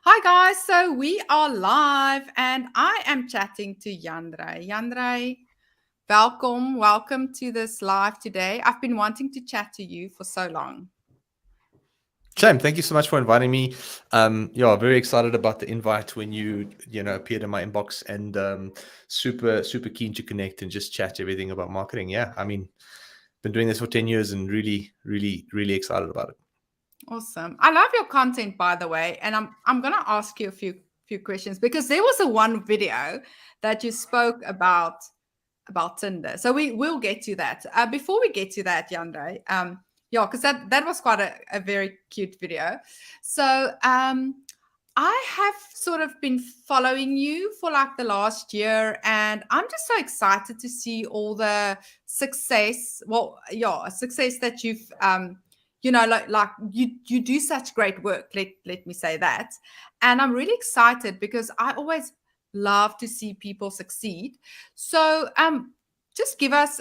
Hi guys, so we are live and I am chatting to Yandrei. Yandrei, welcome to this live today. I've been wanting to chat to you for so long. Shame, thank you so much for inviting me. Yeah, very excited about the invite when you appeared in my inbox, and super keen to connect and just chat everything about marketing. Yeah, I mean, been doing this for 10 years and really excited about it. Awesome. I love your content, by the way, and I'm gonna ask you a few questions because there was a one video that you spoke about Tinder. So we will get to that. Before we get to that, Yandrei, yeah, because that was quite a very cute video. So I have sort of been following you for like the last year, and I'm just so excited to see all the success. Well, yeah, success that you've like you do such great work. Let me say that, and I'm really excited because I always love to see people succeed. So just give us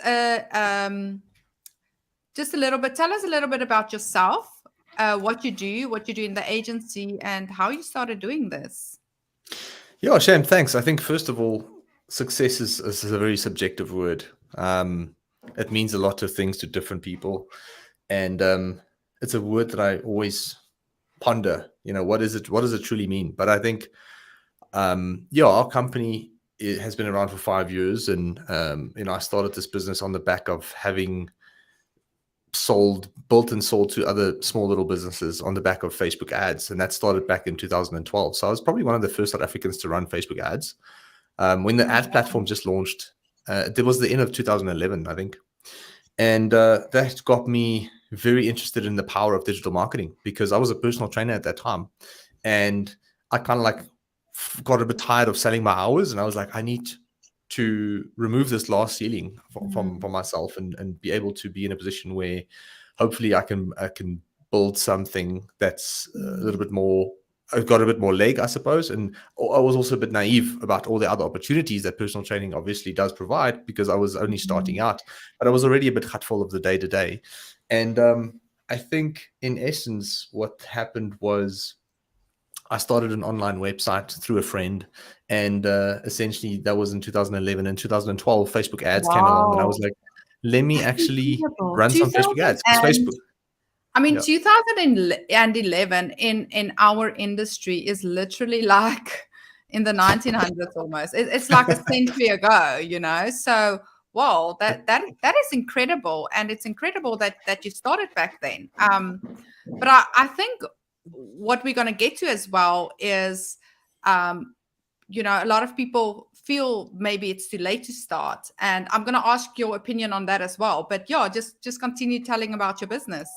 just a little bit. Tell us a little bit about yourself, what you do in the agency, and how you started doing this. Yeah, Shame, thanks. I think first of all, success is a very subjective word. It means a lot of things to different people, and it's a word that I always ponder. What is it? What does it truly mean? But I think yeah, our company has been around for 5 years, and I started this business on the back of having built and sold to other small little businesses on the back of Facebook ads, and that started back in 2012. So I was probably one of the first South Africans to run Facebook ads. When the Oh, ad wow. platform just launched, it was the end of 2011, I think, and that got me very interested in the power of digital marketing because I was a personal trainer at that time, and I kind of like got a bit tired of selling my hours, and I was like, I need to remove this last ceiling from Mm, myself, and be able to be in a position where hopefully I can build something that's a little mm, bit more. I've got a bit more leg, I suppose, and I was also a bit naive about all the other opportunities that personal training obviously does provide because I was only starting mm, out, but I was already a bit hurtful of the day to day, and I think in essence what happened was I started an online website through a friend, and essentially that was in 2011. In 2012, Facebook ads came along, and I was wow, like, let me that's actually incredible. run some Facebook 2000 ads because Facebook, I mean, yeah. 2011 in our industry is literally like in the 1900s almost. It's like a century ago, you know. So, wow, that is incredible, and it's incredible that you started back then. But I think what we're going to get to as well is um, a lot of people feel maybe it's too late to start, and I'm going to ask your opinion on that as well. But yeah, just continue telling about your business.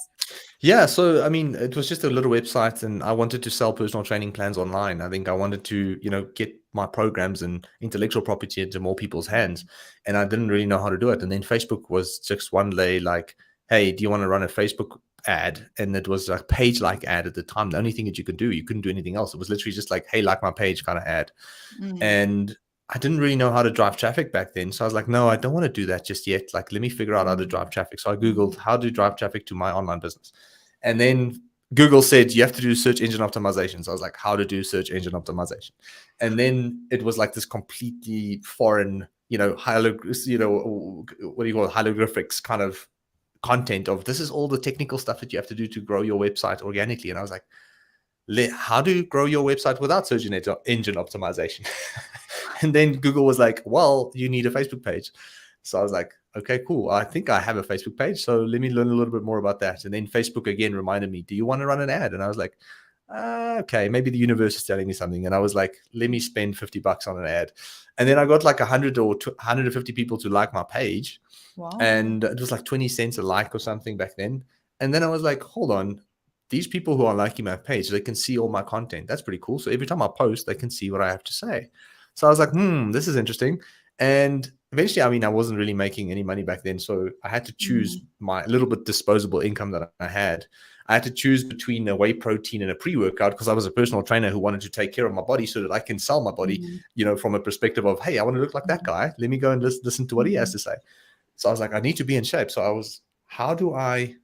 Yeah, so I mean, it was just a little website, and I wanted to sell personal training plans online. I think I wanted to, get my programs and intellectual property into more people's hands, and I didn't really know how to do it. And then Facebook was just one day like, "Hey, do you want to run a Facebook ad?" And it was a page-like ad at the time. The only thing that you could do, you couldn't do anything else. It was literally just like, "Hey, like my page," kind of ad. Mm, And I didn't really know how to drive traffic back then. So I was like, no, I don't want to do that just yet. Like, let me figure out how to mm, drive traffic. So I mm, Googled how to drive traffic to my online business. And then Google said you have to do search engine optimization. So I was like, how to do search engine optimization. And then it was like this completely foreign, what do you call it, hieroglyphics kind of content of this is all the technical stuff that you have to do to grow your website organically. And I was like, how do you grow your website without search engine optimization? And then Google was like, well, you need a Facebook page. So I was like, okay, cool. I think I have a Facebook page. So let me learn a little bit more about that. And then Facebook again reminded me, do you want to run an ad? And I was like, okay, maybe the universe is telling me something. And I was like, let me spend $50 on an ad. And then I got like 100 or 150 people to like my page. wow. And it was like 20 cents a like or something back then. And then I was like, hold on, these people who are liking my page, they can see all my content. That's pretty cool. So every time I post, they can see what I have to say. So I was like, this is interesting. And eventually, I mean, I wasn't really making any money back then. So I had to choose Mm, my little bit disposable income that I had. I had to choose between a whey protein and a pre-workout because I was a personal trainer who wanted to take care of my body so that I can sell my body, mm, from a perspective of, hey, I want to look like that mm, guy. Let me go and listen to what he has mm, to say. So I was like, I need to be in shape. So I was, how do I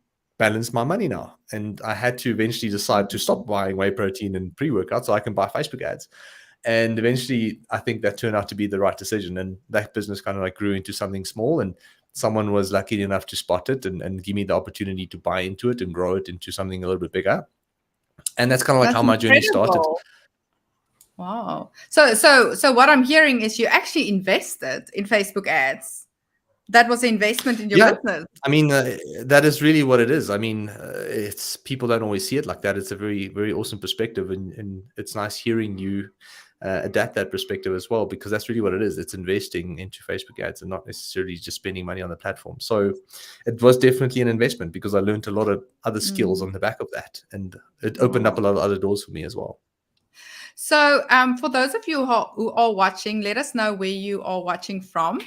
balance my money now. And I had to eventually decide to stop buying whey protein and pre-workout so I can buy Facebook ads. And eventually, I think that turned out to be the right decision. And that business kind of like grew into something small. And someone was lucky enough to spot it and give me the opportunity to buy into it and grow it into something a little bit bigger. And that's kind of like That's how my journey started. incredible. Wow. So what I'm hearing is you actually invested in Facebook ads. That was an investment in your business. I mean, that is really what it is. I mean, it's people don't always see it like that. It's a very, very awesome perspective, and it's nice hearing you adapt that perspective as well, because that's really what it is. It's investing into Facebook ads and not necessarily just spending money on the platform. So it was definitely an investment because I learned a lot of other skills on the back of that, and it opened up a lot of other doors for me as well. So for those of you who are watching, let us know where you are watching from.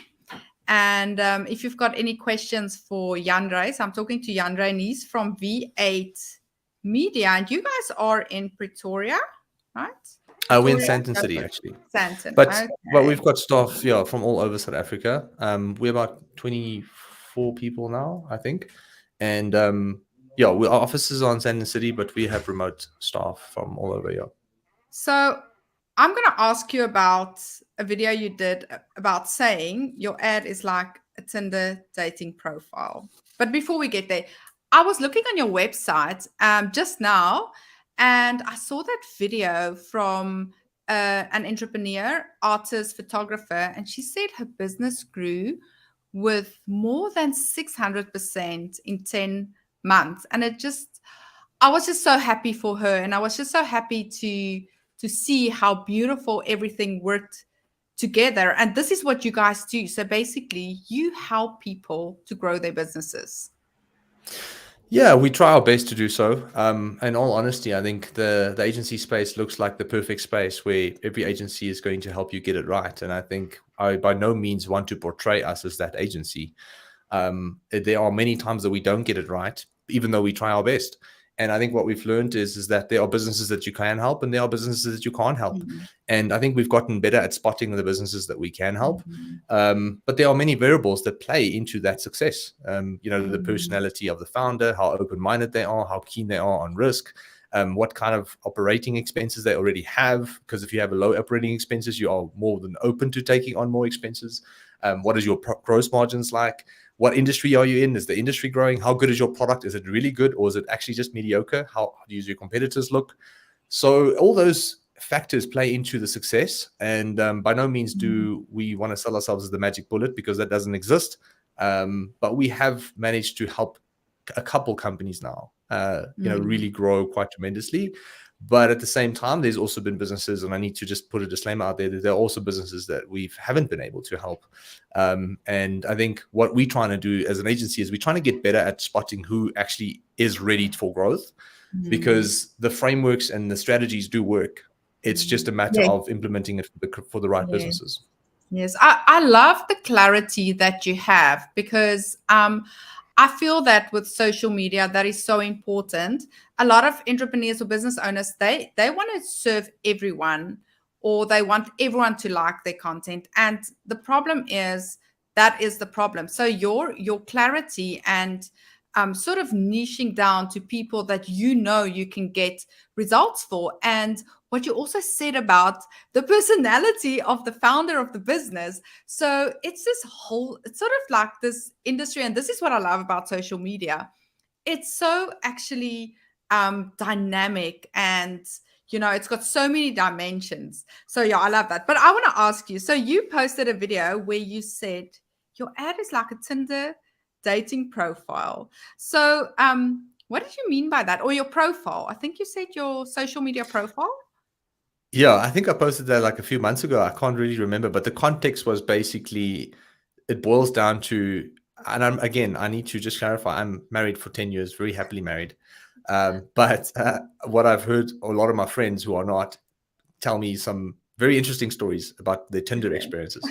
And if you've got any questions for Jandre, so I'm talking to Jandre, and he's from V8 Media, and you guys are in Pretoria, right? We're in Sandton City, actually. Sandton, but we've got staff, from all over South Africa. We're about 24 people now, I think, and our offices are in Sandton City, but we have remote staff from all over here. So I'm going to ask you about a video you did about saying your ad is like a Tinder dating profile. But before we get there, I was looking on your website just now, and I saw that video from an entrepreneur, artist, photographer, and she said her business grew with more than 600% in 10 months. And I was just so happy for her, and I was just so happy to see how beautiful everything worked together. And this is what you guys do. So basically, you help people to grow their businesses. Yeah, we try our best to do so. In all honesty, I think the agency space looks like the perfect space where every agency is going to help you get it right. And I think I by no means want to portray us as that agency. There are many times that we don't get it right, even though we try our best. And I think what we've learned is that there are businesses that you can help and there are businesses that you can't help. And I think we've gotten better at spotting the businesses that we can help. But there are many variables that play into that success. The personality of the founder, how open-minded they are, how keen they are on risk, what kind of operating expenses they already have. Because if you have a low operating expenses, you are more than open to taking on more expenses. What is your gross margins like? What industry are you in? Is the industry growing? How good is your product? Is it really good, or is it actually just mediocre? How do your competitors look? So all those factors play into the success. And by no means do we want to sell ourselves as the magic bullet, because that doesn't exist. But we have managed to help a couple companies now, really grow quite tremendously. But at the same time, there's also been businesses, and I need to just put a disclaimer out there, that there are also businesses that we haven't been able to help. And I think what we're trying to do as an agency is we're trying to get better at spotting who actually is ready for growth, because the frameworks and the strategies do work. It's just a matter of implementing it for the right businesses. Yes, I love the clarity that you have, because I feel that with social media, that is so important. A lot of entrepreneurs or business owners, they want to serve everyone, or they want everyone to like their content. And the problem is, that is the problem. So your clarity and sort of niching down to people that you can get results for. And what you also said about the personality of the founder of the business. So it's sort of like this industry, and this is what I love about social media. It's so actually dynamic, and it's got so many dimensions. So yeah, I love that. But I want to ask you, so you posted a video where you said your ad is like a Tinder dating profile. So what did you mean by that? Or your profile? I think you said your social media profile. Yeah, I think I posted that like a few months ago. I can't really remember, but the context was basically, it boils down to, and I need to just clarify, I'm married for 10 years, very happily married. But what I've heard, a lot of my friends who are not tell me some very interesting stories about their Tinder experiences.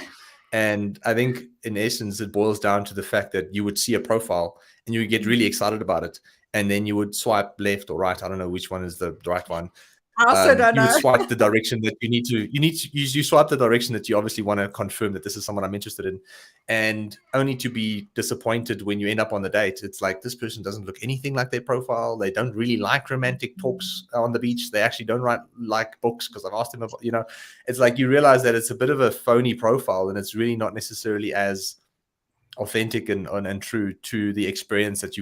And I think in essence, it boils down to the fact that you would see a profile and you would get really excited about it. And then you would swipe left or right. I don't know which one is the right one. I also don't You would know. swipe the direction that you swipe the direction that you obviously want to confirm that this is someone I'm interested in, and only to be disappointed when you end up on the date. It's like, this person doesn't look anything like their profile. They don't really like romantic talks on the beach. They actually don't like books, because I've asked them about, it's like you realize that it's a bit of a phony profile, and it's really not necessarily as authentic and true to the experience that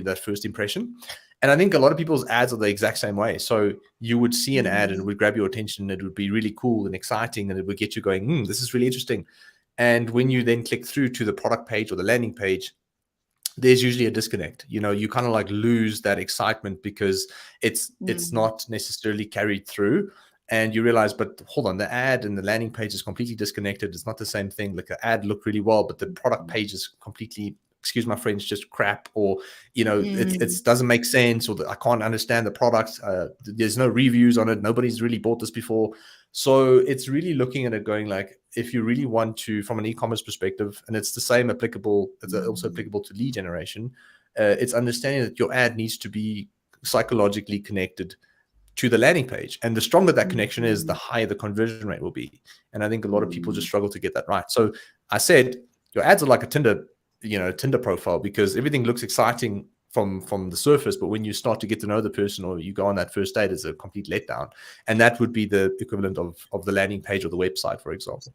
that first impression. And I think a lot of people's ads are the exact same way. So you would see an ad and it would grab your attention. It would be really cool and exciting, and it would get you going, this is really interesting. And when you then click through to the product page or the landing page, there's usually a disconnect. You kind of like lose that excitement, because it's not necessarily carried through. And you realize, but hold on, the ad and the landing page is completely disconnected. It's not the same thing. Like, the ad looked really well, but the product page is completely, excuse my French, just crap, or it doesn't make sense, or I can't understand the product. There's no reviews on it. Nobody's really bought this before. So it's really looking at it going like, if you really want to, from an e-commerce perspective, and it's the same applicable, it's also applicable to lead generation, it's understanding that your ad needs to be psychologically connected to the landing page. And the stronger that connection is, the higher the conversion rate will be. And I think a lot of people just struggle to get that right. So I said, your ads are like a Tinder profile, because everything looks exciting from the surface, but when you start to get to know the person, or you go on that first date, it's a complete letdown. And that would be the equivalent of the landing page or the website, for example.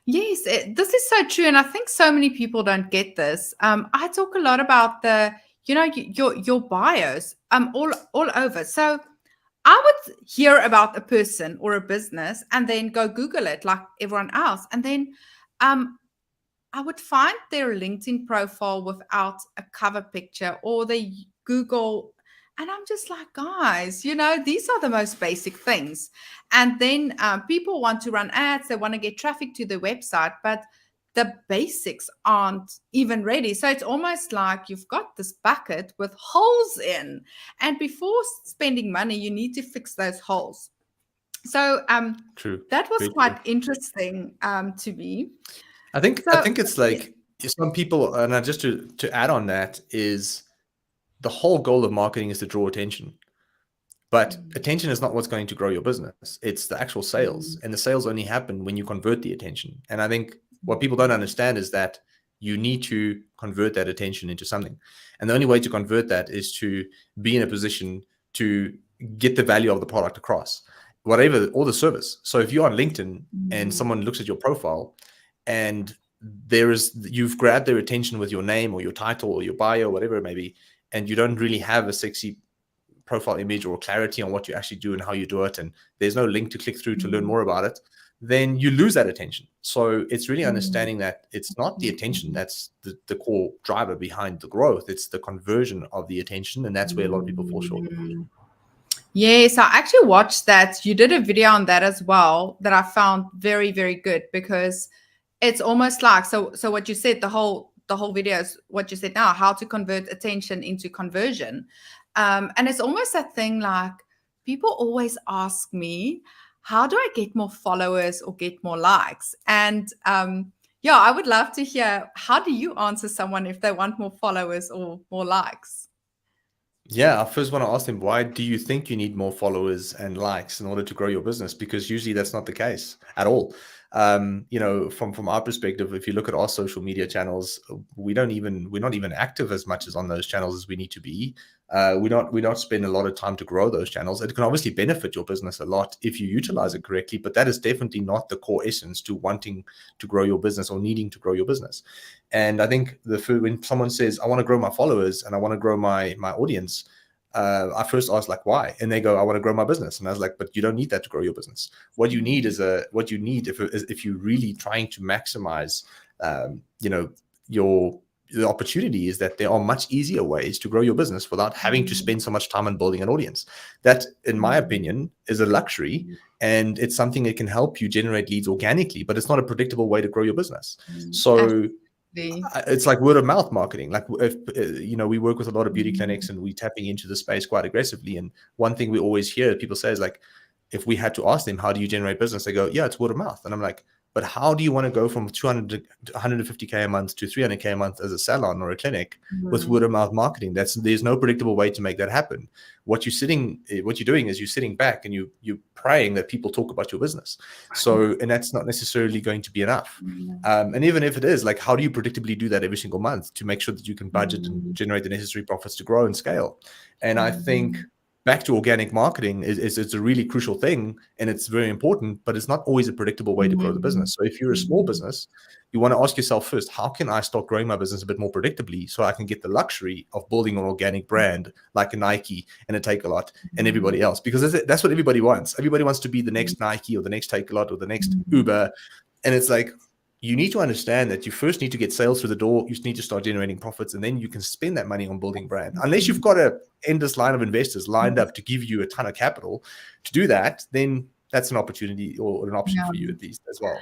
Yes, this is so true. And I think so many people don't get this. I talk a lot about your bios all over. So I would hear about a person or a business and then go Google it like everyone else. And then I would find their LinkedIn profile without a cover picture, or the Google. And I'm just like, guys, these are the most basic things. And then people want to run ads. They want to get traffic to their website, but the basics aren't even ready. So it's almost like you've got this bucket with holes in. And before spending money, you need to fix those holes. So True. That was quite interesting to me. I think it's like some people, and just to add on that, is the whole goal of marketing is to draw attention. But attention is not what's going to grow your business. It's the actual sales. And the sales only happen when you convert the attention. And I think what people don't understand is that you need to convert that attention into something. And the only way to convert that is to be in a position to get the value of the product across, whatever, or the service. So if you're on LinkedIn and someone looks at your profile, and you've grabbed their attention with your name or your title or your bio, or whatever it may be, and you don't really have a sexy profile image or clarity on what you actually do and how you do it, and there's no link to click through to learn more about it, then you lose that attention. So it's really understanding that it's not the attention that's the core driver behind the growth. It's the conversion of the attention, and that's where a lot of people fall short. Yes, I actually watched that. You did a video on that as well that I found very, very good, because it's almost like, so what you said, the whole video is what you said now, how to convert attention into conversion. And it's almost that thing, like, people always ask me, how do I get more followers or get more likes? And I would love to hear, how do you answer someone if they want more followers or more likes? Yeah, I first want to ask them, why do you think you need more followers and likes in order to grow your business? Because usually that's not the case at all. From our perspective, if you look at our social media channels, we're not even active as much as on those channels as we need to be. We don't spend a lot of time to grow those channels. It can obviously benefit your business a lot if you utilize it correctly, but that is definitely not the core essence to wanting to grow your business or needing to grow your business. And I think when someone says, I want to grow my followers and I want to grow my audience, I first asked, like, why? And they go, I want to grow my business. And I was like, but you don't need that to grow your business. What you need if you're really trying to maximize, the opportunity, is that there are much easier ways to grow your business without having to spend so much time on building an audience. That, in my opinion, is a luxury, and it's something that can help you generate leads organically, but it's not a predictable way to grow your business. So it's like word of mouth marketing. Like, if we work with a lot of beauty clinics and we're tapping into the space quite aggressively. And one thing we always hear people say is, like, if we had to ask them, how do you generate business? They go, yeah, it's word of mouth. And I'm like, But how do you want to go from 200 to 150K a month to 300K a month as a salon or a clinic with word of mouth marketing? There's no predictable way to make that happen. What you're doing is you're sitting back and you're praying that people talk about your business. So, and that's not necessarily going to be enough. And even if it is, like, how do you predictably do that every single month to make sure that you can budget and generate the necessary profits to grow and scale? And I think back to organic marketing is it's a really crucial thing, and it's very important, but it's not always a predictable way to grow the business. So if you're a small business, you want to ask yourself first, how can I start growing my business a bit more predictably so I can get the luxury of building an organic brand like a Nike and a Takealot and everybody else? Because that's what everybody wants. Everybody wants to be the next Nike or the next Takealot or the next Uber. And it's like, you need to understand that you first need to get sales through the door. You need to start generating profits, and then you can spend that money on building brand. Unless you've got an endless line of investors lined up to give you a ton of capital to do that, then that's an opportunity or an option for you at least as well.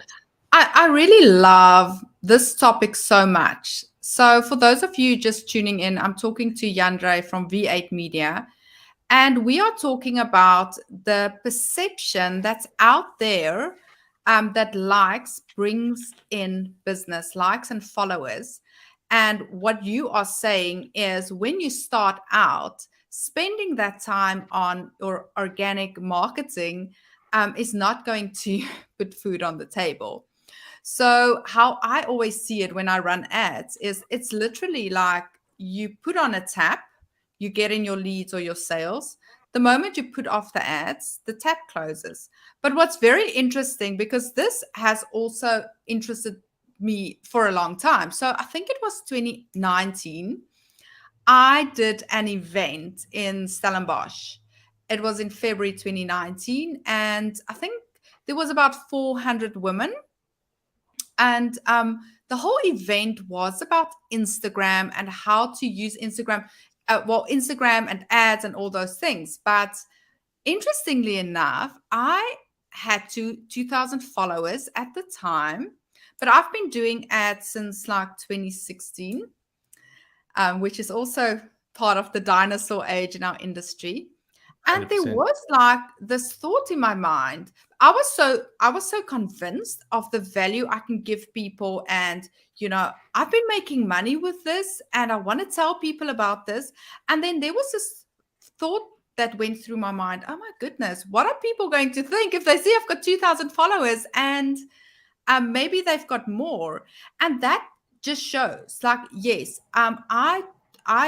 I really love this topic so much. So for those of you just tuning in, I'm talking to Yandre from V8 Media, and we are talking about the perception that's out there that likes brings in business, likes and followers. And what you are saying is when you start out, spending that time on your organic marketing is not going to put food on the table. So how I always see it when I run ads is it's literally like you put on a tap, you get in your leads or your sales. The moment you put off the ads, the tap closes. But what's very interesting, because this has also interested me for a long time. So I think it was 2019. I did an event in Stellenbosch. It was in February 2019. And I think there was about 400 women. And the whole event was about Instagram and how to use Instagram. Instagram and ads and all those things. But interestingly enough, I had 2,000 followers at the time, but I've been doing ads since like 2016, which is also part of the dinosaur age in our industry. And 100%. There was like this thought in my mind. I was so convinced of the value I can give people. And, I've been making money with this and I want to tell people about this. And then there was this thought that went through my mind. Oh my goodness, what are people going to think if they see I've got 2,000 followers and maybe they've got more? And that just shows like, yes, I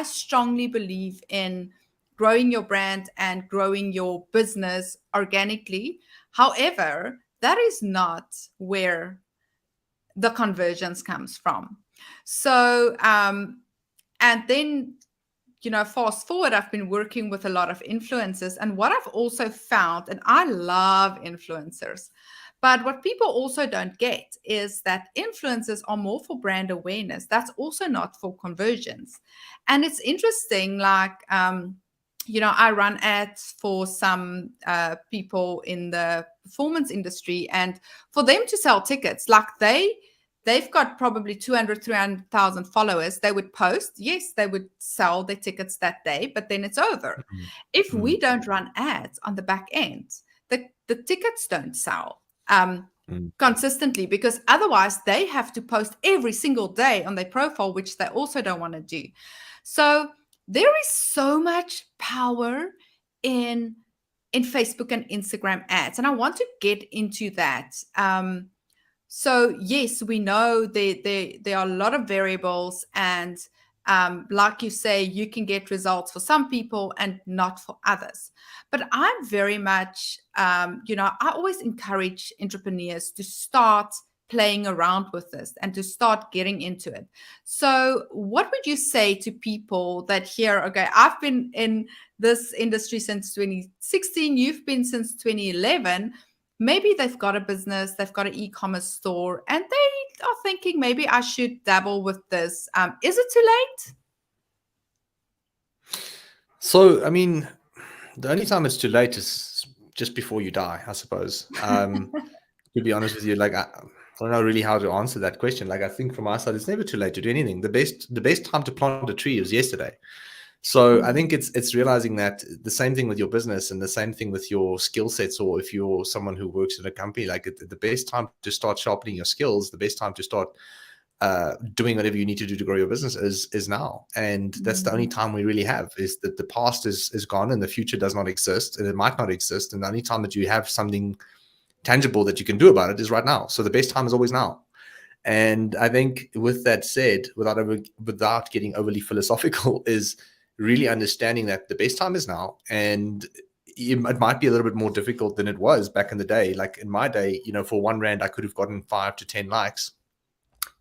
strongly believe in growing your brand and growing your business organically. However, that is not where the conversions comes from. So, and then, fast forward, I've been working with a lot of influencers. And what I've also found, and I love influencers, but what people also don't get is that influencers are more for brand awareness. That's also not for conversions. And it's interesting, like, I run ads for some people in the performance industry, and for them to sell tickets, like they've got probably 300,000 followers. They would post, yes, they would sell their tickets that day, but then it's over. If we don't run ads on the back end, the tickets don't sell consistently, because otherwise they have to post every single day on their profile, which they also don't want to do. So there is so much power in Facebook and Instagram ads, and I want to get into that. So yes, we know there are a lot of variables, and like you say, you can get results for some people and not for others. But I'm very much, I always encourage entrepreneurs to start playing around with this and to start getting into it. So what would you say to people that hear, okay, I've been in this industry since 2016, you've been since 2011, maybe they've got a business, they've got an e-commerce store, and they are thinking maybe I should dabble with this. Is it too late? So, I mean, the only time it's too late is just before you die, I suppose. To be honest with you, like, I don't know really how to answer that question. Like, I think from our side, it's never too late to do anything. The best time to plant a tree is yesterday. So I think it's realizing that the same thing with your business and the same thing with your skill sets, or if you're someone who works in a company, like the best time to start sharpening your skills, the best time to start doing whatever you need to do to grow your business is now. And that's the only time we really have, is that the past is gone and the future does not exist, and it might not exist. And the only time that you have something tangible that you can do about it is right now. So the best time is always now. And I think with that said, without getting overly philosophical, is really understanding that the best time is now. And it might be a little bit more difficult than it was back in the day. Like in my day, for R1, I could have gotten 5 to 10 likes.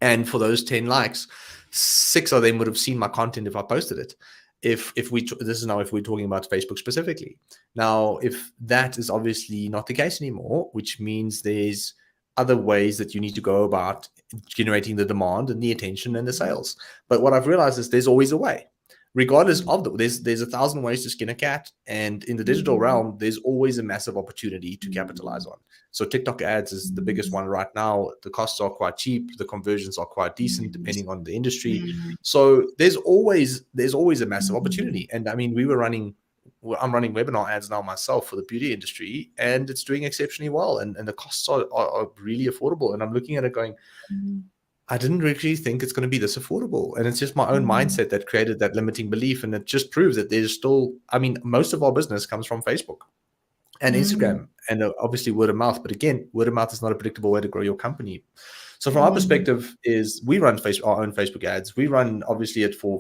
And for those 10 likes, 6 of them would have seen my content if I posted it. This is now if we're talking about Facebook specifically. Now, if that is obviously not the case anymore, which means there's other ways that you need to go about generating the demand and the attention and the sales. But what I've realized is there's always a way. Regardless of there's 1,000 ways to skin a cat, and in the digital realm, there's always a massive opportunity to capitalize on. So TikTok ads is the biggest one right now. The costs are quite cheap, the conversions are quite decent depending on the industry. So there's always a massive opportunity. And I mean, I'm running webinar ads now myself for the beauty industry, and it's doing exceptionally well. And the costs are really affordable. And I'm looking at it going, I didn't really think it's going to be this affordable. And it's just my own mindset that created that limiting belief. And it just proves that there's still, most of our business comes from Facebook and Instagram and obviously word of mouth. But again, word of mouth is not a predictable way to grow your company. So from our perspective is we run our own Facebook ads. We run obviously it for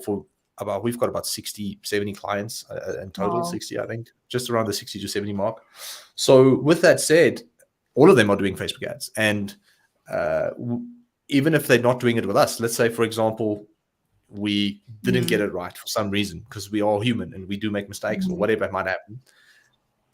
we've got about 60, 70 clients in total, 60, I think, just around the 60 to 70 mark. So with that said, all of them are doing Facebook ads. And even if they're not doing it with us, let's say, for example, we didn't get it right for some reason, because we are human and we do make mistakes or whatever might happen.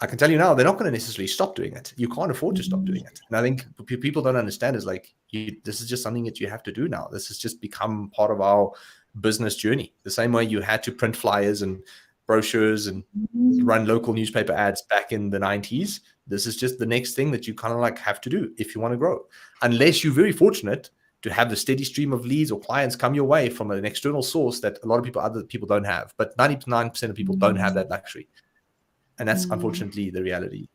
I can tell you now, they're not going to necessarily stop doing it. You can't afford to stop doing it. And I think people don't understand is like, this is just something that you have to do now. This has just become part of our business journey. The same way you had to print flyers and brochures and run local newspaper ads back in the 90s. This is just the next thing that you kind of like have to do if you want to grow. Unless you're very fortunate to have the steady stream of leads or clients come your way from an external source that a lot of other people don't have. But 99% of people don't have that luxury. And that's unfortunately the reality.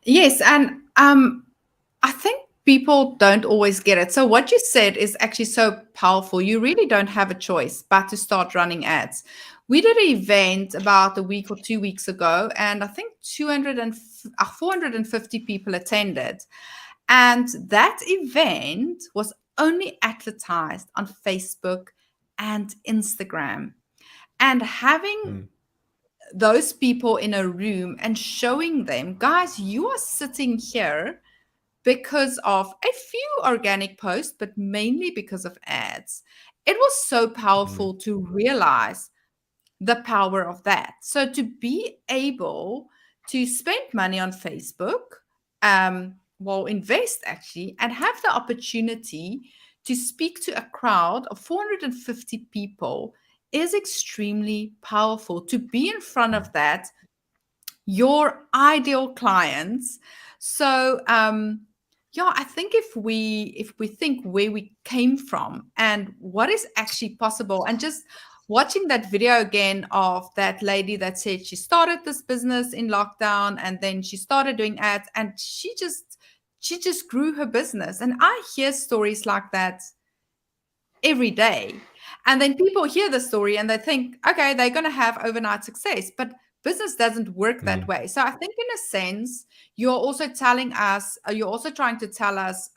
Yes. And I think people don't always get it. So what you said is actually so powerful. You really don't have a choice but to start running ads. We did an event about a week or 2 weeks ago, and I think 450 people attended. And that event was only advertised on Facebook and Instagram. And having those people in a room and showing them, guys, you are sitting here because of a few organic posts, but mainly because of ads. It was so powerful to realize the power of that. So to be able to spend money on Facebook, invest actually, and have the opportunity to speak to a crowd of 450 people is extremely powerful. To be in front of that, your ideal clients. So I think if we think where we came from and what is actually possible, and just watching that video again of that lady that said she started this business in lockdown and then she started doing ads and she just grew her business. And I hear stories like that every day. And then people hear the story and they think, okay, they're going to have overnight success. But business doesn't work that way. So I think in a sense, you're also trying to tell us,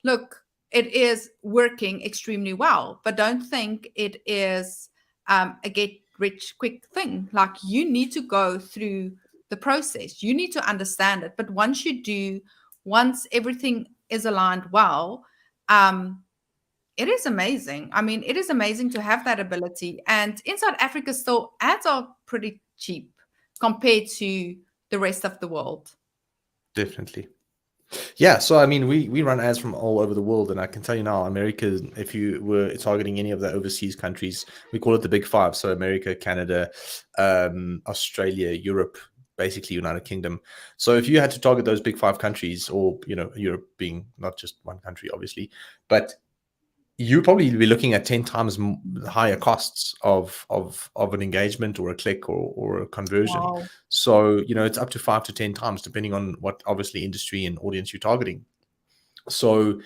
look, it is working extremely well, but don't think it is a get rich quick thing. Like, you need to go through the process. You need to understand it. But once you do, once everything is aligned well, it is amazing. I mean, it is amazing to have that ability. And in South Africa, still, ads are pretty cheap compared to the rest of the world. Definitely. Yeah. So, I mean, we run ads from all over the world. And I can tell you now, America, if you were targeting any of the overseas countries, we call it the Big Five. So America, Canada, Australia, Europe, basically United Kingdom. So if you had to target those Big Five countries, or, Europe being not just one country, obviously, but you probably be looking at 10 times higher costs of an engagement or a click or a conversion. Wow. So, it's up to 5 to 10 times depending on what obviously industry and audience you're targeting. So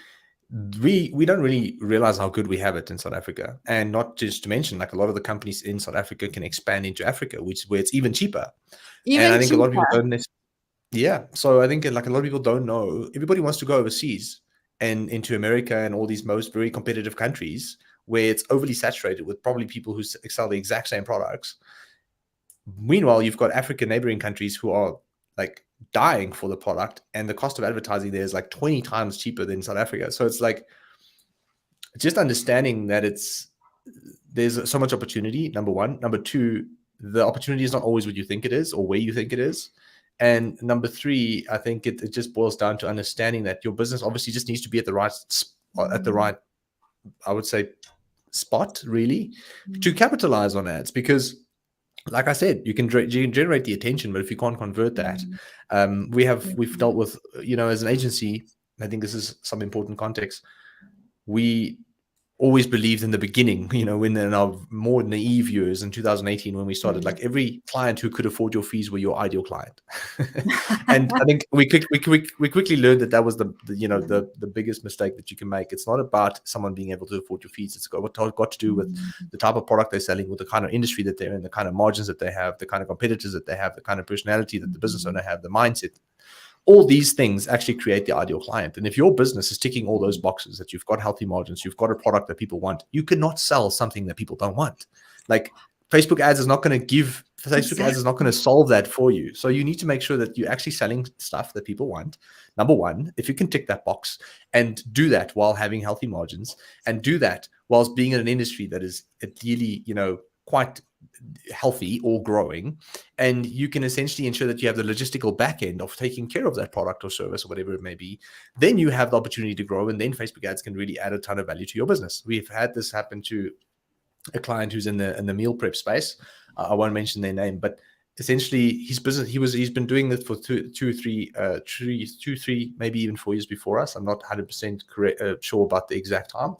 we don't really realize how good we have it in South Africa. And not just to mention, like, a lot of the companies in South Africa can expand into Africa, where it's even cheaper. And I Even think a lot of people cheaper. don't. Yeah. So I think, like, a lot of people don't know. Everybody wants to go overseas and into America and all these most very competitive countries where it's overly saturated with probably people who sell the exact same products. Meanwhile, you've got African neighboring countries who are like dying for the product, and the cost of advertising there is like 20 times cheaper than South Africa. So it's like, just understanding that there's so much opportunity, number one. Number two, the opportunity is not always what you think it is or where you think it is. And number three, I think it just boils down to understanding that your business obviously just needs to be at the right, I would say, spot, really, to capitalize on ads. Because, like I said, you can generate the attention, but if you can't convert that, we've dealt with, as an agency, I think this is some important context. We always believed in the beginning, when in our more naive years in 2018, when we started, like, every client who could afford your fees were your ideal client. And I think we quickly learned that was the biggest mistake that you can make. It's not about someone being able to afford your fees. It's got to do with the type of product they're selling, with the kind of industry that they're in, the kind of margins that they have, the kind of competitors that they have, the kind of personality that the business owner have, the mindset. All these things actually create the ideal client. And if your business is ticking all those boxes, that you've got healthy margins, you've got a product that people want, you cannot sell something that people don't want. Like, Facebook ads is not going to solve that for you. So you need to make sure that you're actually selling stuff that people want. Number one, if you can tick that box and do that while having healthy margins, and do that whilst being in an industry that is ideally, quite healthy or growing, and you can essentially ensure that you have the logistical back end of taking care of that product or service or whatever it may be, then you have the opportunity to grow, and then Facebook ads can really add a ton of value to your business. We've had this happen to a client who's in the meal prep space. I won't mention their name, but essentially his business, he's been doing this for two, three, maybe even 4 years before us. I'm not 100% sure about the exact time.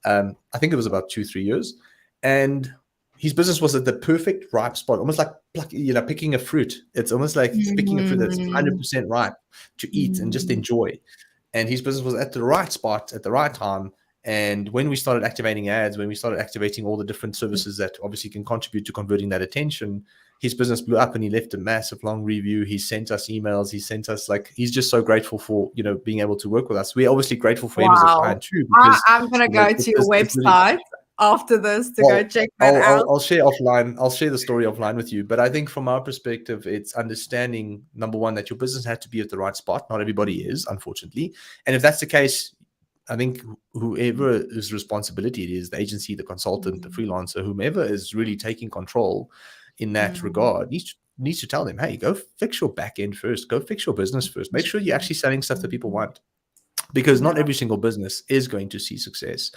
I think it was about 2-3 years, and his business was at the perfect ripe spot, almost like picking a fruit. It's almost like picking a fruit that's 100% ripe to eat and just enjoy. And his business was at the right spot at the right time. And when we started activating ads, when we started activating all the different services that obviously can contribute to converting that attention, his business blew up, and he left a massive long review. He sent us emails. He sent us, like, he's just so grateful for, being able to work with us. We're obviously grateful for him as a client too. Because I'm going to go to your website after this to go check that out. I'll share offline. I'll share the story offline with you. But I think from our perspective, it's understanding, number one, that your business has to be at the right spot. Not everybody is, unfortunately. And if that's the case, I think whoever is responsibility it is, the agency, the consultant, the freelancer, whomever is really taking control in that regard, needs to tell them, hey, go fix your back end first. Go fix your business first. Make sure you're actually selling stuff that people want. Because not every single business is going to see success.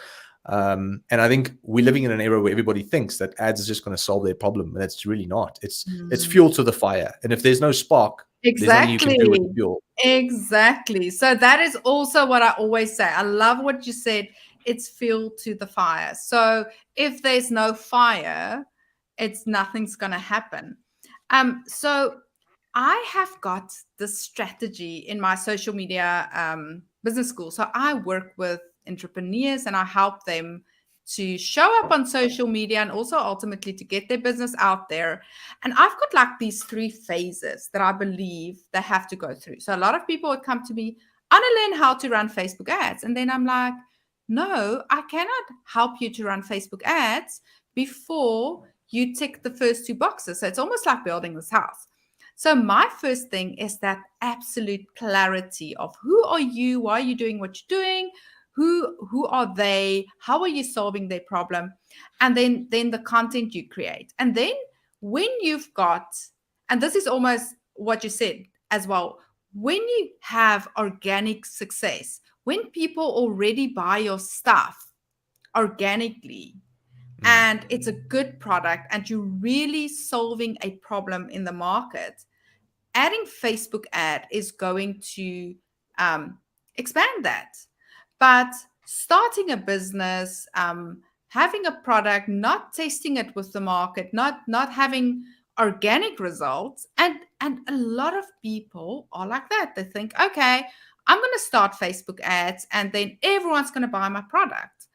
And I think we're living in an era where everybody thinks that ads is just going to solve their problem, and it's really not. It's fuel to the fire, and if there's no spark, there's nothing you can do with the fuel. Exactly. So that is also what I always say. I love what you said. It's fuel to the fire. So if there's no fire, nothing's going to happen. So I have got this strategy in my social media business school. So I work with entrepreneurs, and I help them to show up on social media, and also ultimately to get their business out there. And I've got like these 3 phases that I believe they have to go through. So a lot of people would come to me, I want to learn how to run Facebook ads. And then I'm like, no, I cannot help you to run Facebook ads before you tick the first 2 boxes. So it's almost like building this house. So my first thing is that absolute clarity of who are you, why are you doing what you're doing, who are they, how are you solving their problem, and then the content you create. And then when you've got, and this is almost what you said as well, when you have organic success, when people already buy your stuff organically, and it's a good product, and you're really solving a problem in the market, adding Facebook ad is going to expand that. But starting a business, having a product, not testing it with the market, not having organic results, and a lot of people are like that. They think, okay, I'm going to start Facebook ads, and then everyone's going to buy my product,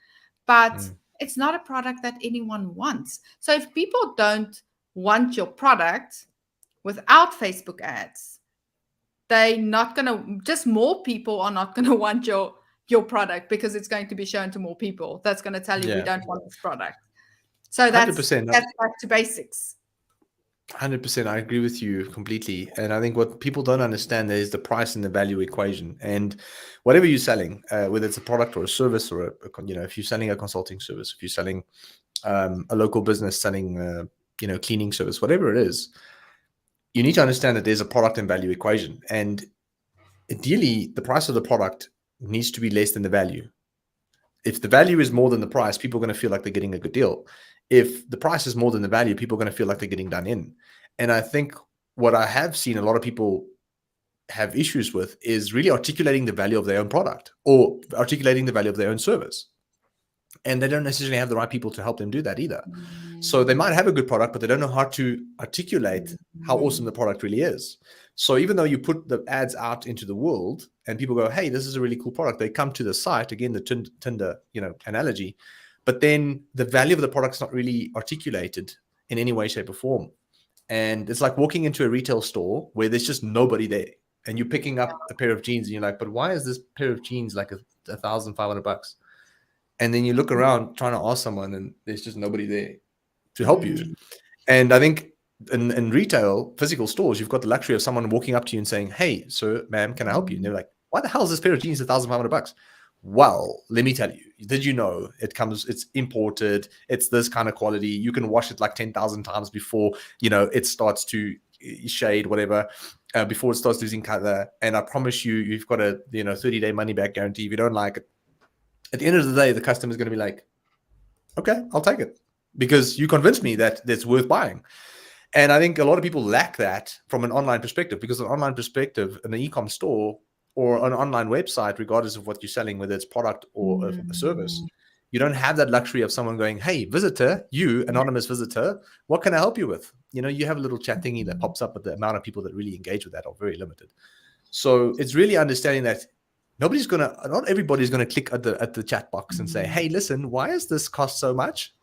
but it's not a product that anyone wants. So if people don't want your product without Facebook ads, they're not going to, just more people are not going to want your product because it's going to be shown to more people. That's going to tell you we don't want this product. So that's 100%. back to basics. 100%. I agree with you completely. And I think what people don't understand is the price and the value equation. And whatever you're selling, whether it's a product or a service, or if you're selling a consulting service, if you're selling a local business selling cleaning service, whatever it is, you need to understand that there's a product and value equation. And ideally, the price of the product needs to be less than the value. If the value is more than the price, people are going to feel like they're getting a good deal. If the price is more than the value, people are going to feel like they're getting done in. And I think what I have seen a lot of people have issues with is really articulating the value of their own product or articulating the value of their own service. And they don't necessarily have the right people to help them do that either. So they might have a good product, but they don't know how to articulate how awesome the product really is. So even though you put the ads out into the world and people go, hey, this is a really cool product, they come to the site, again, the Tinder analogy, but then the value of the product's not really articulated in any way, shape, or form. And it's like walking into a retail store where there's just nobody there, and you're picking up a pair of jeans and you're like, but why is this pair of jeans like $1,500? And then you look around trying to ask someone and there's just nobody there to help you. And I think in retail, physical stores, you've got the luxury of someone walking up to you and saying, hey, sir, ma'am, can I help you? And they're like, why the hell is this pair of jeans $1,500? Well, let me tell you, did you know it's imported, it's this kind of quality, you can wash it like 10,000 times before, it starts to shade, whatever, before it starts losing color. And I promise you, you've got a 30-day money back guarantee. If you don't like it, at the end of the day, the customer is going to be like, okay, I'll take it because you convinced me that it's worth buying. And I think a lot of people lack that from an online perspective, because an online perspective, an e-com store or an online website, regardless of what you're selling, whether it's product or a service, you don't have that luxury of someone going, hey, visitor, you anonymous visitor, what can I help you with? You have a little chat thingy that pops up, but the amount of people that really engage with that are very limited. So it's really understanding that not everybody's going to click at the chat box and say, hey, listen, why is this cost so much?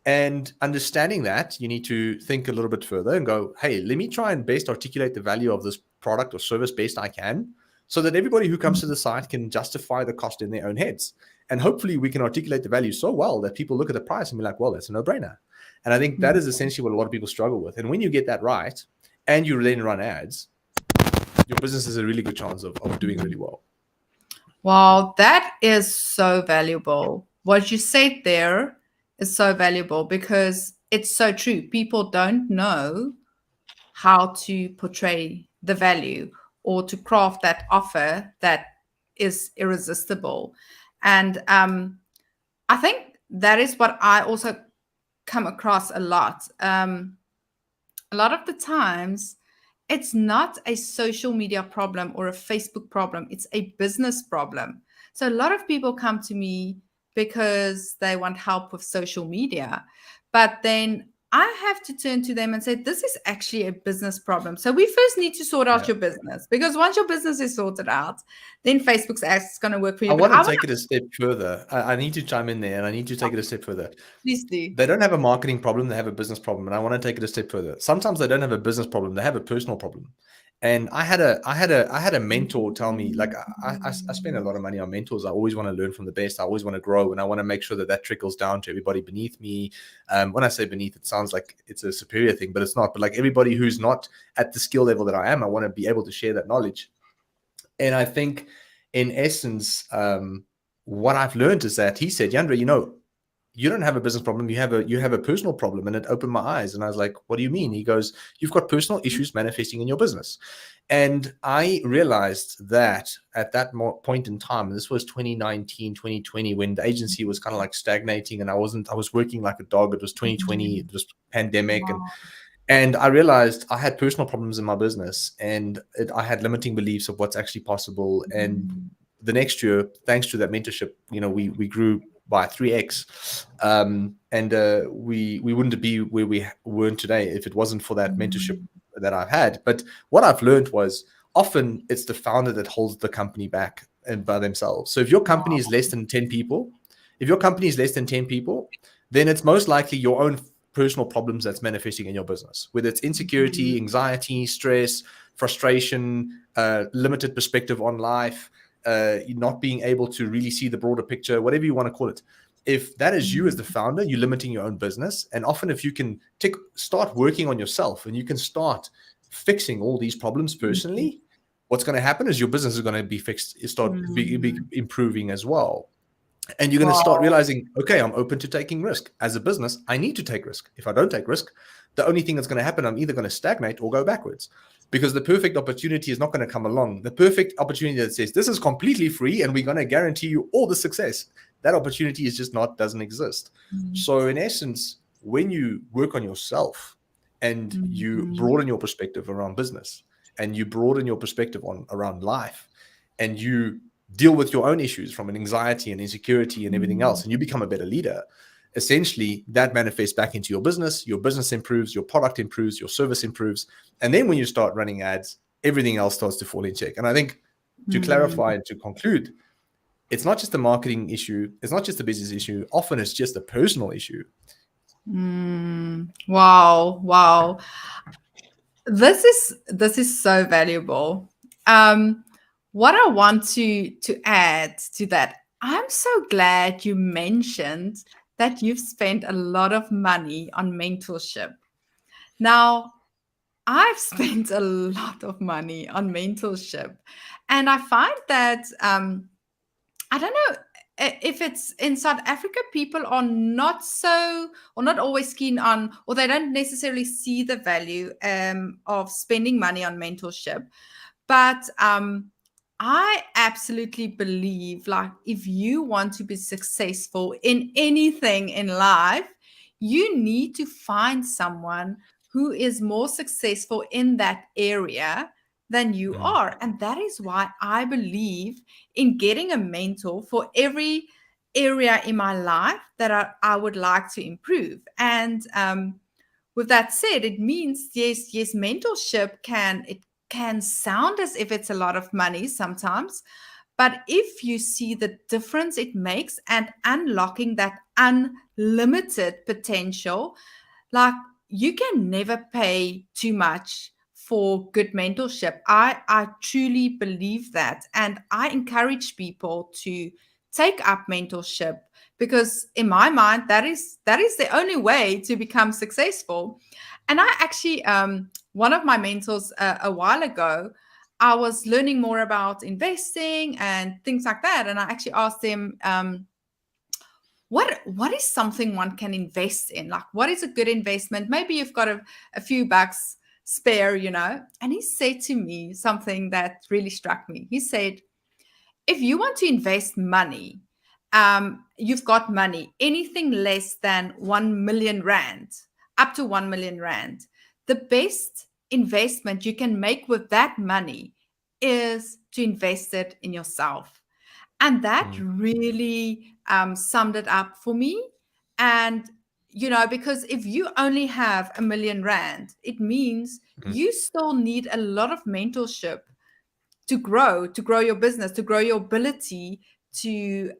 And understanding that, you need to think a little bit further and go, hey, let me try and best articulate the value of this product or service best I can, so that everybody who comes to the site can justify the cost in their own heads. And hopefully we can articulate the value so well that people look at the price and be like, well, that's a no-brainer. And I think that is essentially what a lot of people struggle with. And when you get that right and you then run ads, your business has a really good chance of doing really well. Wow, that is so valuable. What you said there is so valuable because it's so true. People don't know how to portray the value or to craft that offer that is irresistible. And I think that is what I also come across a lot. A lot of the times, it's not a social media problem or a Facebook problem. It's a business problem. So a lot of people come to me because they want help with social media, but then I have to turn to them and say, this is actually a business problem. So we first need to sort out your business, because once your business is sorted out, then Facebook's ads is going to work for you. I want to take it a step further. I need to chime in there, and I need to take it a step further. Please do. They don't have a marketing problem. They have a business problem. And I want to take it a step further. Sometimes they don't have a business problem. They have a personal problem. And I had a mentor tell me, like, I spend a lot of money on mentors. I always want to learn from the best. I always want to grow, and I want to make sure that trickles down to everybody beneath me. When I say beneath, it sounds like it's a superior thing, but it's not. But like everybody who's not at the skill level that I am, I want to be able to share that knowledge. And I think, in essence, what I've learned is that he said, Yandra, you don't have a business problem. You have a personal problem. And it opened my eyes. And I was like, what do you mean? He goes, you've got personal issues manifesting in your business. And I realized that at that point in time, this was 2019, 2020, when the agency was kind of like stagnating, and I was working like a dog. It was 2020, it was pandemic. And I realized I had personal problems in my business, and I had limiting beliefs of what's actually possible. And the next year, thanks to that mentorship, we grew by 3x, and we wouldn't be where we weren't today if it wasn't for that mentorship that I've had. But what I've learned was often it's the founder that holds the company back and by themselves. So if your company is less than 10 people, then it's most likely your own personal problems that's manifesting in your business, whether it's insecurity, anxiety, stress, frustration, limited perspective on life, not being able to really see the broader picture, whatever you want to call it. If that is you as the founder, you're limiting your own business. And often if you can start working on yourself and you can start fixing all these problems personally, what's going to happen is your business is going to be fixed, be improving as well. And you're going to start realizing, okay, I'm open to taking risk. As a business, I need to take risk. If I don't take risk, the only thing that's going to happen, I'm either going to stagnate or go backwards, because the perfect opportunity is not going to come along. The perfect opportunity that says, this is completely free and we're going to guarantee you all the success, that opportunity is just doesn't exist. So in essence, when you work on yourself and you broaden your perspective around business and you broaden your perspective around life, and you deal with your own issues from an anxiety and insecurity and everything else, and you become a better leader, essentially that manifests back into your business improves, your product improves, your service improves. And then when you start running ads, everything else starts to fall in check. And I think to clarify and to conclude, it's not just a marketing issue. It's not just a business issue. Often it's just a personal issue. Wow. This is so valuable. What I want to add to that, I'm so glad you mentioned that you've spent a lot of money on mentorship. Now, I've spent a lot of money on mentorship, and I find that I don't know if it's in South Africa, people are not always keen on, or they don't necessarily see the value of spending money on mentorship. But I absolutely believe, like, if you want to be successful in anything in life, you need to find someone who is more successful in that area than you are. And that is why I believe in getting a mentor for every area in my life that I would like to improve. And with that said, it means, yes, mentorship can sound as if it's a lot of money sometimes, but if you see the difference it makes and unlocking that unlimited potential, like, you can never pay too much for good mentorship. I truly believe that, and I encourage people to take up mentorship, because in my mind that is the only way to become successful. And I actually one of my mentors a while ago, I was learning more about investing and things like that, and I actually asked him, what is something one can invest in? Like, what is a good investment? Maybe you've got a few bucks spare, And he said to me something that really struck me. He said, if you want to invest money, you've got money, anything less than 1 million rand, up to 1 million rand, the best investment you can make with that money is to invest it in yourself. And that really summed it up for me. And, because if you only have 1 million rand, it means you still need a lot of mentorship to grow your business, to grow your ability to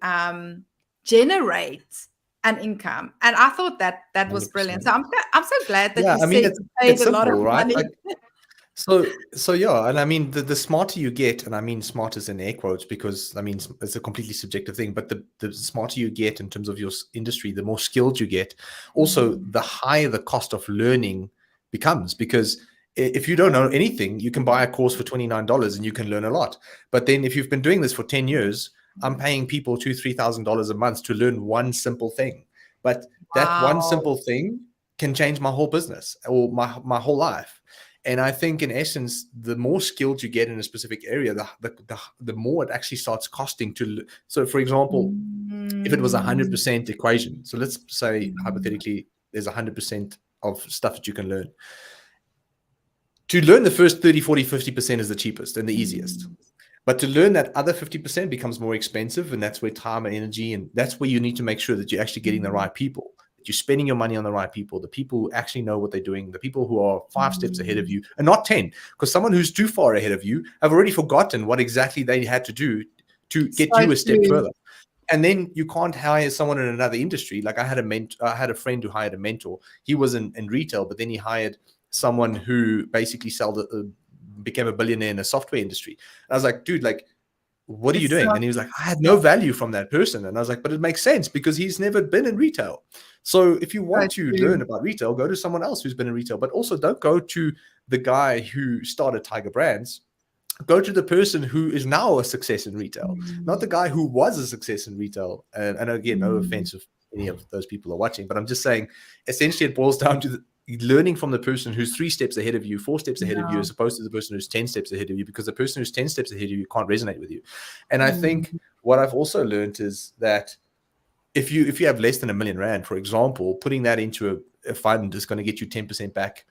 generate an income. And I thought that was 100%. Brilliant. So I'm so glad that you said you paid a lot of money. Right? So yeah, and I mean the smarter you get, and I mean smart is in air quotes because I mean it's a completely subjective thing, but the smarter you get in terms of your industry, the more skilled you get. Also, the higher the cost of learning becomes, because if you don't know anything, you can buy a course for $29 and you can learn a lot. But then if you've been doing this for 10 years, I'm paying people $2,000-$3,000 a month to learn one simple thing. But that one simple thing can change my whole business or my whole life. And I think in essence, the more skilled you get in a specific area, the more it actually starts costing to. So for example, if it was 100% equation, so let's say hypothetically, there's 100% of stuff that you can learn. To learn the first 30, 40, 50% is the cheapest and the easiest. But to learn that other 50% becomes more expensive, and that's where time and energy, and that's where you need to make sure that you're actually getting the right people, that you're spending your money on the right people, the people who actually know what they're doing, the people who are 5 steps ahead of you, and not 10. Because someone who's too far ahead of you have already forgotten what exactly they had to do to get you a step further. And then you can't hire someone in another industry. Like I had a friend who hired a mentor. He was in retail, but then he hired someone who basically became a billionaire in the software industry. And I was like, dude, like, what are you doing? And he was like, I had no value from that person. And I was like, but it makes sense because he's never been in retail. So if you want to learn about retail, go to someone else who's been in retail, but also don't go to the guy who started Tiger Brands. Go to the person who is now a success in retail, not the guy who was a success in retail. And again, no offense if any of those people are watching, but I'm just saying, essentially, it boils down to learning from the person who's 3 steps ahead of you, 4 steps ahead of you, as opposed to the person who's 10 steps ahead of you, because the person who's 10 steps ahead of you can't resonate with you. And I think what I've also learned is that if you have less than R1 million, for example, putting that into a fund is going to get you 10% back,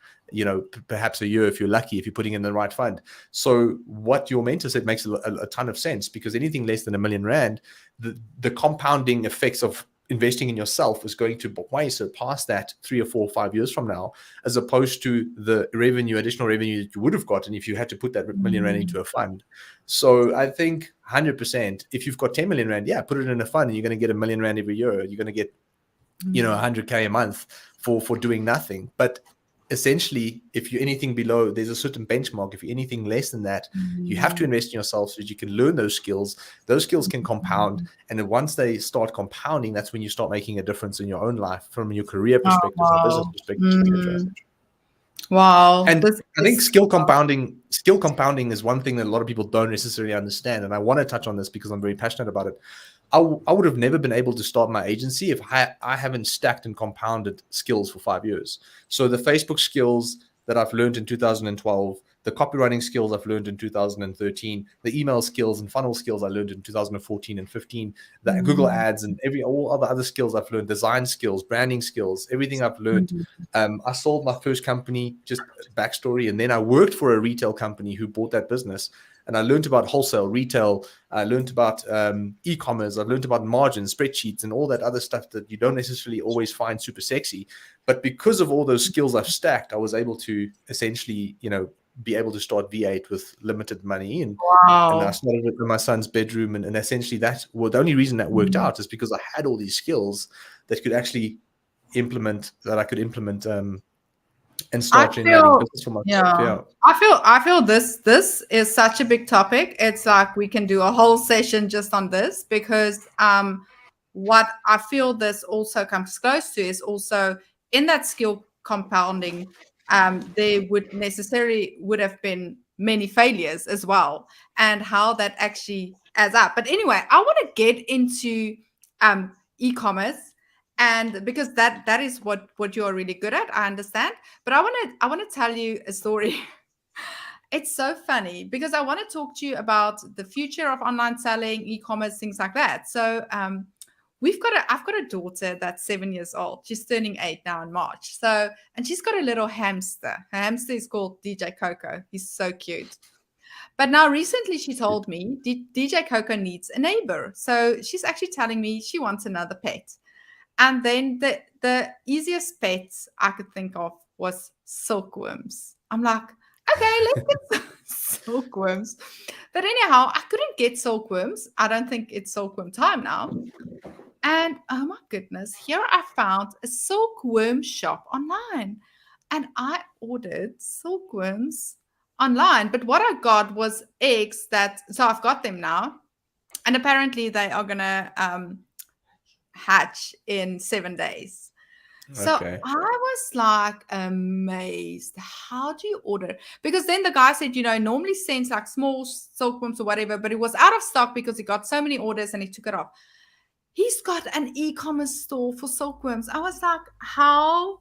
perhaps a year if you're lucky, if you're putting in the right fund. So what your mentor said makes a ton of sense, because anything less than R1 million, the compounding effects of investing in yourself is going to way surpass that 3 or 4 or 5 years from now, as opposed to the additional revenue that you would have gotten if you had to put that R1 million into a fund. So I think 100%, if you've got 10 million rand, put it in a fund and you're going to get R1 million every year. You're going to get, 100K a month for doing nothing. But essentially, if you're anything below, there's a certain benchmark. If you're anything less than that, you have to invest in yourself so that you can learn those skills. Those skills can compound. And then once they start compounding, that's when you start making a difference in your own life, from your career perspective, and business perspective. Wow. And I think skill compounding is one thing that a lot of people don't necessarily understand. And I want to touch on this because I'm very passionate about it. I would have never been able to start my agency if I haven't stacked and compounded skills for 5 years. So the Facebook skills that I've learned in 2012, the copywriting skills I've learned in 2013, the email skills and funnel skills I learned in 2014 and 15, the Google ads and all other skills I've learned, design skills, branding skills, everything I've learned. I sold my first company, just backstory, and then I worked for a retail company who bought that business. And I learned about wholesale, retail. I learned about e-commerce. I've learned about margins, spreadsheets, and all that other stuff that you don't necessarily always find super sexy. But because of all those skills I've stacked, I was able to essentially, be able to start V8 with limited money. And I started it in my son's bedroom. And essentially the only reason that worked out is because I had all these skills that could actually implement, and start generating business for myself. I feel this is such a big topic. It's like we can do a whole session just on this, because what I feel this also comes close to is also in that skill compounding, there would have been many failures as well, and how that actually adds up. But anyway, I want to get into e-commerce. And because that is what you're really good at, I understand. But I want to tell you a story. It's so funny because I want to talk to you about the future of online selling, e-commerce, things like that. So I've got a daughter that's 7 years old. She's turning 8 now in March. So, and she's got a little hamster. Her hamster is called DJ Coco. He's so cute. But now recently she told me DJ Coco needs a neighbor. So she's actually telling me she wants another pet. And then the easiest pets I could think of was silkworms. I'm like, okay, let's get silkworms. But anyhow, I couldn't get silkworms. I don't think it's silkworm time now. And oh my goodness, here I found a silkworm shop online. And I ordered silkworms online. But what I got was eggs so I've got them now. And apparently they are going to hatch in 7 days. So I was like amazed. How do you order? Because then the guy said, normally sends like small silkworms or whatever, but it was out of stock because he got so many orders and he took it off. He's got an e-commerce store for silkworms. I was like, how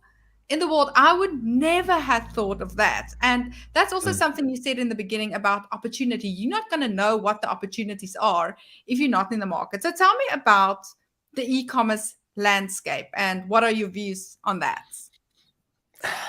in the world? I would never have thought of that. And that's also something you said in the beginning about opportunity. You're not going to know what the opportunities are if you're not in the market. So tell me about the e-commerce landscape and what are your views on that?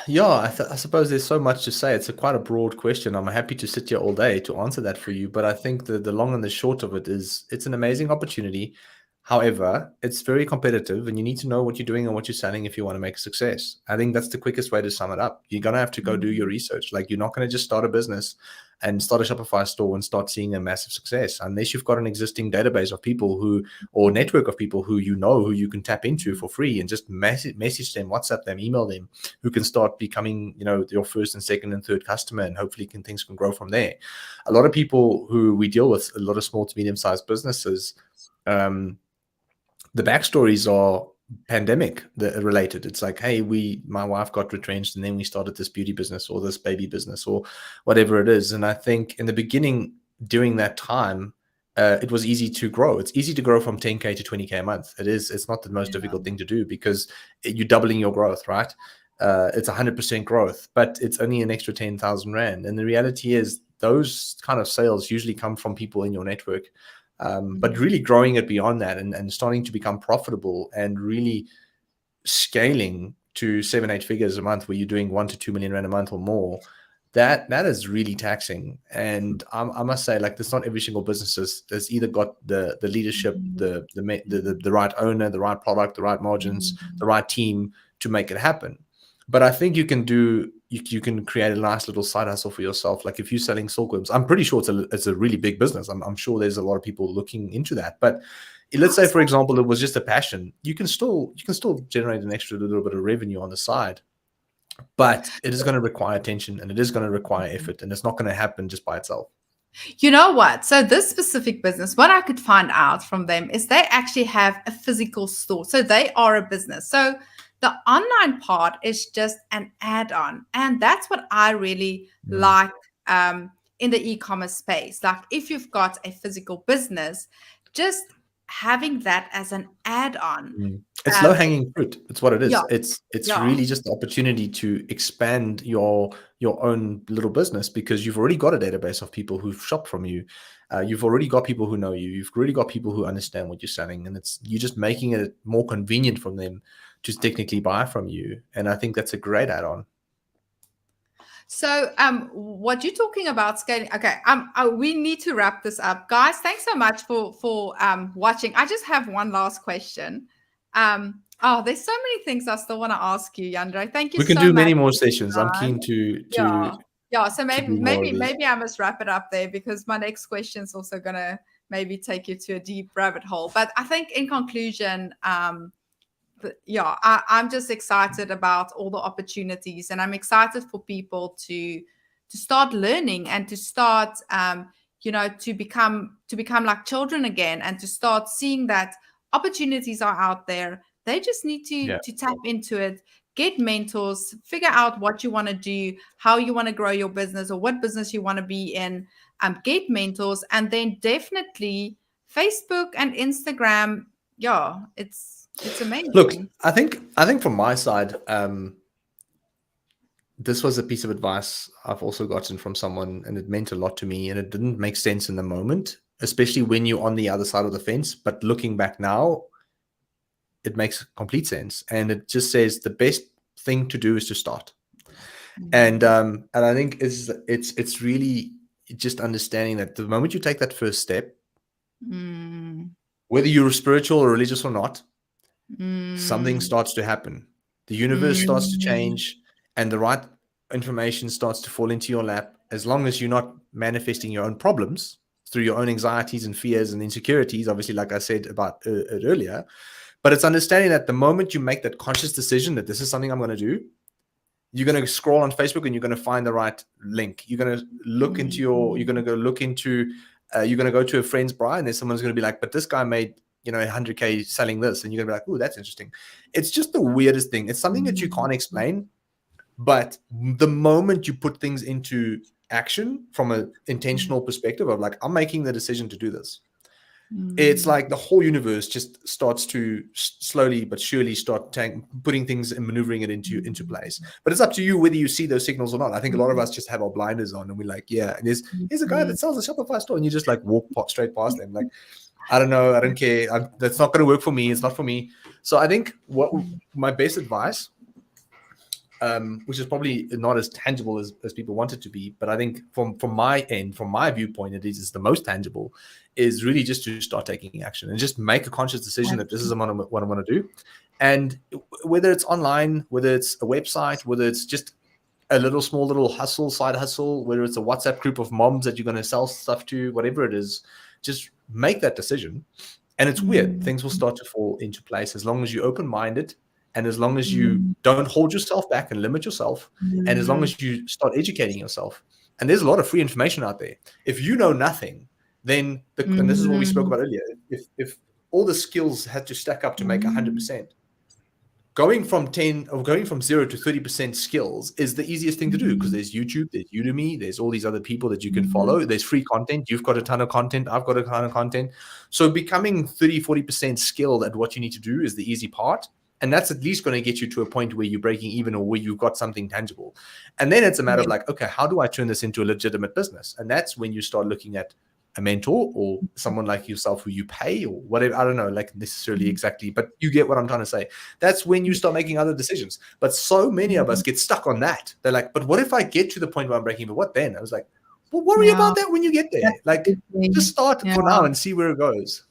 Yeah, I suppose there's so much to say. It's quite a broad question. I'm happy to sit here all day to answer that for you. But I think the long and the short of it is it's an amazing opportunity. However, it's very competitive and you need to know what you're doing and what you're selling if you want to make a success. I think that's the quickest way to sum it up. You're going to have to go do your research. Like, you're not going to just start a business and start a Shopify store and start seeing a massive success unless you've got an existing database of people who, or network of people who you know, who you can tap into for free and just message them, WhatsApp them, email them, who can start becoming, your first and second and third customer, and hopefully things can grow from there. A lot of people who we deal with, a lot of small to medium sized businesses, the backstories are pandemic related. It's like, hey, my wife got retrenched and then we started this beauty business or this baby business or whatever it is. And I think in the beginning, during that time, it was easy to grow. It's easy to grow from 10K to 20K a month. It's not the most difficult thing to do because you're doubling your growth, right? It's 100% growth, but it's only an extra 10,000 Rand. And the reality is those kind of sales usually come from people in your network. But really growing it beyond that and starting to become profitable and really scaling to 7-8 figures a month where you're doing 1 to 2 million Rand a month or more, that is really taxing. And I must say, like, there's not every single business has either got the leadership, the right owner, the right product, the right margins, the right team to make it happen. But I think you can create a nice little side hustle for yourself. Like, if you're selling silkworms, I'm pretty sure it's a really big business. I'm sure there's a lot of people looking into that. But let's say, for example, it was just a passion. You can still generate an extra little bit of revenue on the side. But it is going to require attention and it is going to require effort, and it's not going to happen just by itself. You know what? So this specific business, what I could find out from them is they actually have a physical store. So they are a business. So the online part is just an add-on. And that's what I really like in the e-commerce space. Like, if you've got a physical business, just having that as an add-on. It's low-hanging fruit. It's what it is. Yeah. It's really just the opportunity to expand your own little business because you've already got a database of people who've shopped from you. You've already got people who know you. You've already got people who understand what you're selling, and you're just making it more convenient for them to technically buy from you. And I think that's a great add-on. So what you're talking about scaling, okay, we need to wrap this up. Guys, thanks so much for watching. I just have one last question. There's so many things I still want to ask you, Jandré. Thank you so much. We can do many more sessions. I'm keen to yeah, so maybe I must wrap it up there because my next question is also going to maybe take you to a deep rabbit hole. But I think in conclusion, I'm just excited about all the opportunities, and I'm excited for people to start learning and to start, to become like children again, and to start seeing that opportunities are out there. They just need to tap into it, get mentors, figure out what you want to do, how you want to grow your business or what business you want to be in, get mentors, and then definitely Facebook and Instagram. Yeah, it's amazing. Look, I think from my side, this was a piece of advice I've also gotten from someone, and it meant a lot to me, and it didn't make sense in the moment, especially when you're on the other side of the fence. But looking back now, it makes complete sense. And it just says the best thing to do is to start. And I think it's really just understanding that the moment you take that first step, whether you're spiritual or religious or not, something starts to happen. The universe starts to change, and the right information starts to fall into your lap, as long as you're not manifesting your own problems through your own anxieties and fears and insecurities, obviously, like I said about it earlier. But it's understanding that the moment you make that conscious decision that this is something I'm going to do, you're going to scroll on Facebook and you're going to find the right link. You're going to look into you're going to go to a friend's bride, and then someone's going to be like, but this guy made 100K selling this, and you're gonna be like, oh, that's interesting. It's just the weirdest thing. It's something that you can't explain, but the moment you put things into action from an intentional perspective of like, I'm making the decision to do this, it's like the whole universe just starts to slowly but surely start putting things and maneuvering it into place. But it's up to you whether you see those signals or not. I think a lot of us just have our blinders on and we're like, yeah, and here's a guy that sells a Shopify store, and you just like walk straight past them like, I don't know. I don't care. That's not going to work for me. It's not for me. So I think what my best advice which is probably not as tangible as people want it to be. But I think from my end, from my viewpoint, it is the most tangible, is really just to start taking action and just make a conscious decision that this is what I want to do. And whether it's online, whether it's a website, whether it's just a small little hustle, side hustle, whether it's a WhatsApp group of moms that you're going to sell stuff to, whatever it is, just make that decision. And it's weird. Things will start to fall into place as long as you're open-minded, and as long as you don't hold yourself back and limit yourself, and as long as you start educating yourself. And there's a lot of free information out there. If you know nothing, then, and this is what we spoke about earlier, if all the skills had to stack up to make 100%, going from 0 to 30% skills is the easiest thing to do, because there's YouTube, there's Udemy, there's all these other people that you can follow. There's free content. You've got a ton of content. I've got a ton of content. So becoming 30, 40% skilled at what you need to do is the easy part. And that's at least going to get you to a point where you're breaking even, or where you've got something tangible. And then it's a matter of like, okay, how do I turn this into a legitimate business? And that's when you start looking at a mentor or someone like yourself who you pay, or whatever. I don't know, like necessarily exactly, but you get what I'm trying to say. That's when you start making other decisions. But so many of us get stuck on that. They're like, but what if I get to the point where I'm breaking even? What then? I was like, well, worry about that when you get there. Like, just start for now and see where it goes.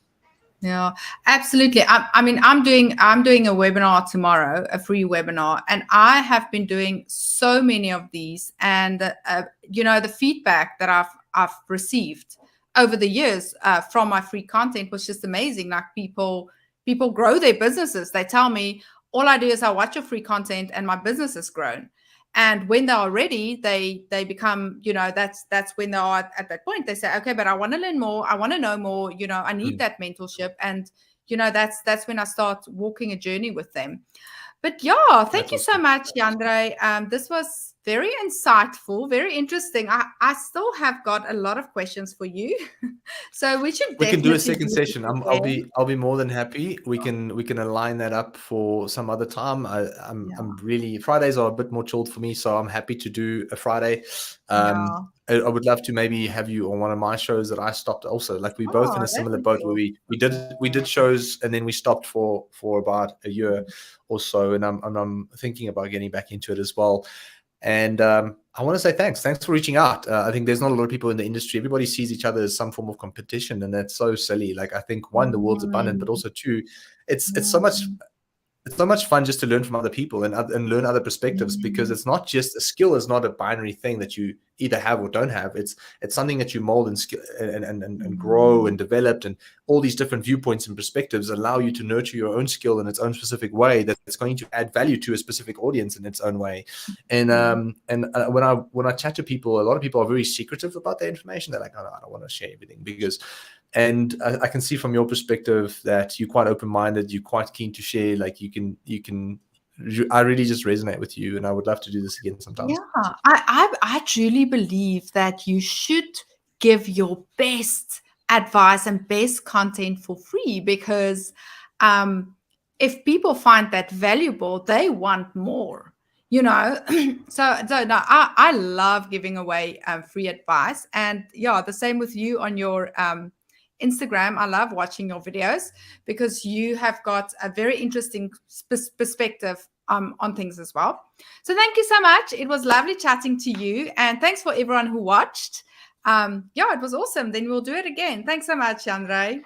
Yeah, absolutely. I mean, I'm doing a webinar tomorrow, a free webinar, and I have been doing so many of these, and the feedback that I've received over the years from my free content was just amazing. Like, people grow their businesses. They tell me, all I do is I watch your free content and my business has grown. And when they are ready, they become, that's when they are at that point. They say, okay, but I want to learn more. I want to know more. I need that mentorship. And, that's when I start walking a journey with them. But yeah, thank you so much, Jandré. This was very insightful, very interesting. I still have got a lot of questions for you, so we can do a second session. I'll be more than happy. We can align that up for some other time. I'm really, Fridays are a bit more chilled for me, so I'm happy to do a Friday. I would love to maybe have you on one of my shows that I stopped also. Like, we both in a similar boat where we did shows and then we stopped for about a year or so, and I'm thinking about getting back into it as well. And I want to say thanks for reaching out. I think there's not a lot of people in the industry. Everybody sees each other as some form of competition, and that's so silly. Like, I think, one, the world's abundant, but also two, it's so much fun just to learn from other people and learn other perspectives, because it's not just, a skill is not a binary thing that you either have or don't have. It's something that you mold and grow and develop, and all these different viewpoints and perspectives allow you to nurture your own skill in its own specific way that's going to add value to a specific audience in its own way. And when I chat to people, a lot of people are very secretive about their information. They're like, oh, no, I don't want to share everything, and I can see from your perspective that you're quite open-minded. You're quite keen to share. Like, I really just resonate with you, and I would love to do this again sometime. Yeah, I truly believe that you should give your best advice and best content for free, because if people find that valuable, they want more. So no, I love giving away free advice, and yeah, the same with you on your Instagram. I love watching your videos, because you have got a very interesting perspective on things as well. So thank you so much. It was lovely chatting to you, and thanks for everyone who watched. Yeah, it was awesome. Then we'll do it again. Thanks so much, Jandré.